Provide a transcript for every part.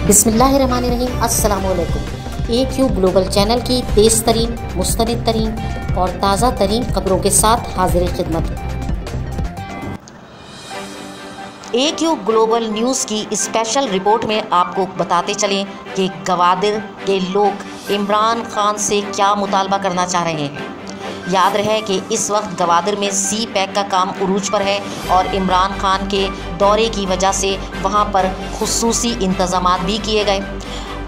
बिस्मिल्लाहिर्रहमानिर्रहीम। अस्सलामुअलैकुम। AQ global channel की तेज़ तरीन, मुस्तनिद तरीन और ताज़ा तरीन खबरों के साथ हाजिर खिदमत। AQ ग्लोबल न्यूज़ की स्पेशल रिपोर्ट में आपको बताते चलें कि गवादर के लोग इमरान खान से क्या मुतालबा करना चाह रहे हैं। याद रहे कि इस वक्त गवादर में सी पैक का काम उरूज पर है और इमरान खान के दौरे की वजह से वहां पर खुसूसी इंतज़ामात भी किए गए।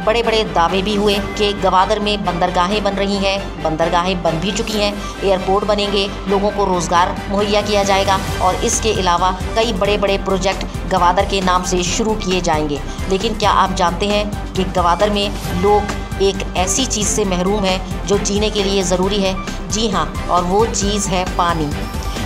बड़े बड़े दावे भी हुए कि गवादर में बंदरगाहें बन रही हैं, बंदरगाहें बन भी चुकी हैं, एयरपोर्ट बनेंगे, लोगों को रोज़गार मुहैया किया जाएगा और इसके अलावा कई बड़े बड़े प्रोजेक्ट गवादर के नाम से शुरू किए जाएंगे। लेकिन क्या आप जानते हैं कि गवादर में लोग एक ऐसी चीज़ से महरूम है जो जीने के लिए ज़रूरी है? जी हाँ, और वो चीज़ है पानी।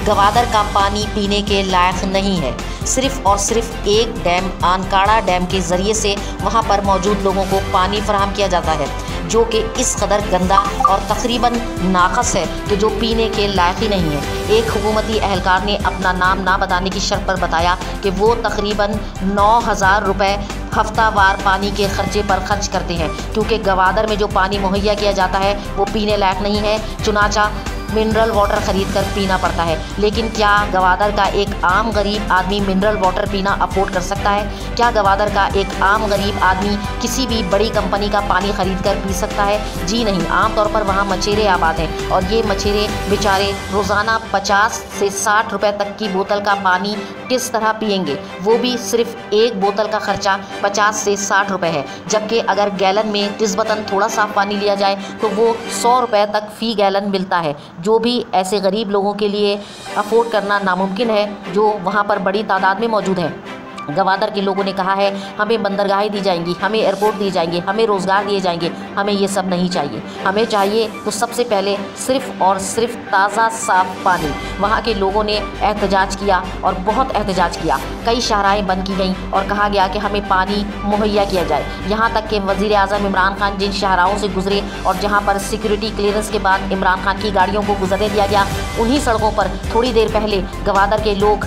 गवादर का पानी पीने के लायक नहीं है। सिर्फ़ और सिर्फ एक डैम, आनकाड़ा डैम के ज़रिए से वहाँ पर मौजूद लोगों को पानी फराहम किया जाता है, जो कि इस कदर गंदा और तकरीबन नाक़स है कि जो पीने के लायक ही नहीं है। एक हुकूमती अहलकार ने अपना नाम ना बताने की शर्त पर बताया कि वो तकरीबन 9,000 रुपये हफ्तावार पानी के खर्चे पर खर्च करते हैं, क्योंकि गवादर में जो पानी मुहैया किया जाता है वो पीने लायक नहीं है, चुनाचा मिनरल वाटर ख़रीद कर पीना पड़ता है। लेकिन क्या गवादर का एक आम गरीब आदमी मिनरल वाटर पीना अफोर्ड कर सकता है? क्या गवादर का एक आम गरीब आदमी किसी भी बड़ी कंपनी का पानी ख़रीद कर पी सकता है? जी नहीं। आम तौर पर वहाँ मछेरे आबाद हैं और ये मछेरे बेचारे रोज़ाना 50 से 60 रुपये तक की बोतल का पानी किस तरह पिएंगे? वो भी सिर्फ एक बोतल का खर्चा 50 से 60 रुपये है, जबकि अगर गैलन में निस्बतन थोड़ा साफ़ पानी लिया जाए तो वो 100 रुपये तक फ़ी गैलन मिलता है, जो भी ऐसे गरीब लोगों के लिए अफोर्ड करना नामुमकिन है जो वहाँ पर बड़ी तादाद में मौजूद हैं। गवादर के लोगों ने कहा है हमें बंदरगाहें दी जाएंगी, हमें एयरपोर्ट दिए जाएंगे, हमें रोज़गार दिए जाएंगे। हमें ये सब नहीं चाहिए। हमें चाहिए तो सबसे पहले सिर्फ़ और सिर्फ ताज़ा साफ़ पानी। वहाँ के लोगों ने एहतजाज किया और बहुत एहतजाज किया। कई शाहराएँ बंद की गईं और कहा गया कि हमें पानी मुहैया किया जाए। यहाँ तक कि वज़ीर आज़म इमरान खान जिन शाहराहों से गुजरे और जहाँ पर सिक्योरिटी क्लियरेंस के बाद इमरान खान की गाड़ियों को गुजरने दिया गया, उन्हीं सड़कों पर थोड़ी देर पहले गवादर के लोग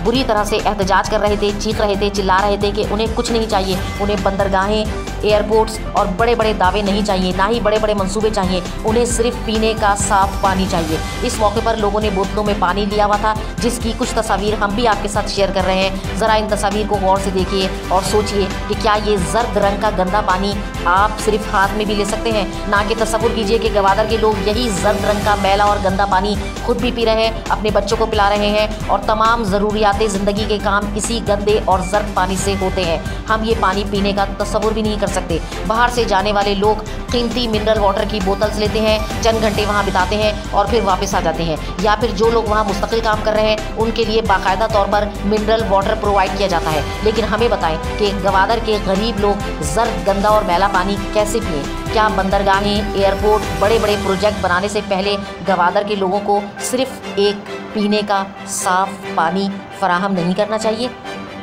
बुरी तरह से एहतजाज कर रहे थे, चीख रहे थे, चिल्ला रहे थे कि उन्हें कुछ नहीं चाहिए, उन्हें बंदरगाहें, एयरपोर्ट्स और बड़े बड़े दावे नहीं चाहिए, ना ही बड़े बड़े मंसूबे चाहिए, उन्हें सिर्फ पीने का साफ़ पानी चाहिए। इस मौके पर लोगों ने बोतलों में पानी लिया हुआ था, जिसकी कुछ तस्वीर हम भी आपके साथ शेयर कर रहे हैं। ज़रा इन तस्वीर को गौर से देखिए और सोचिए कि क्या ये जर्द रंग का गंदा पानी आप सिर्फ हाथ में भी ले सकते हैं? ना कि तसव्वुर कीजिए कि गवादर के लोग यही जर्द रंग का मैला और गंदा पानी खुद भी पी रहे हैं, अपने बच्चों को पिला रहे हैं और तमाम ज़रूरियात ज़िंदगी के काम इसी गंदे और जर्द पानी से होते हैं। हम ये पानी पीने का तसव्वुर भी नहीं कर सकते। बाहर से जाने वाले लोग कीमती मिनरल वाटर की बोतल्स लेते हैं, चंद घंटे वहाँ बिताते हैं और फिर वापस आ जाते हैं, या फिर जो लोग वहाँ मुस्तकिल काम कर रहे हैं उनके लिए बाकायदा तौर पर मिनरल वाटर प्रोवाइड किया जाता है। लेकिन हमें बताएं कि गवादर के गरीब लोग जर्द, गंदा और मैला पानी कैसे पिएँ? क्या बंदरगाहें, एयरपोर्ट, बड़े बड़े प्रोजेक्ट बनाने से पहले गवादर के लोगों को सिर्फ एक पीने का साफ़ पानी फराहम नहीं करना चाहिए?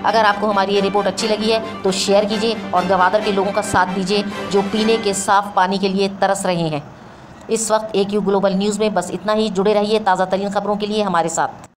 अगर आपको हमारी ये रिपोर्ट अच्छी लगी है तो शेयर कीजिए और गवादर के लोगों का साथ दीजिए जो पीने के साफ़ पानी के लिए तरस रहे हैं। इस वक्त AQ ग्लोबल न्यूज़ में बस इतना ही। जुड़े रहिए ताज़ा तरीन खबरों के लिए हमारे साथ।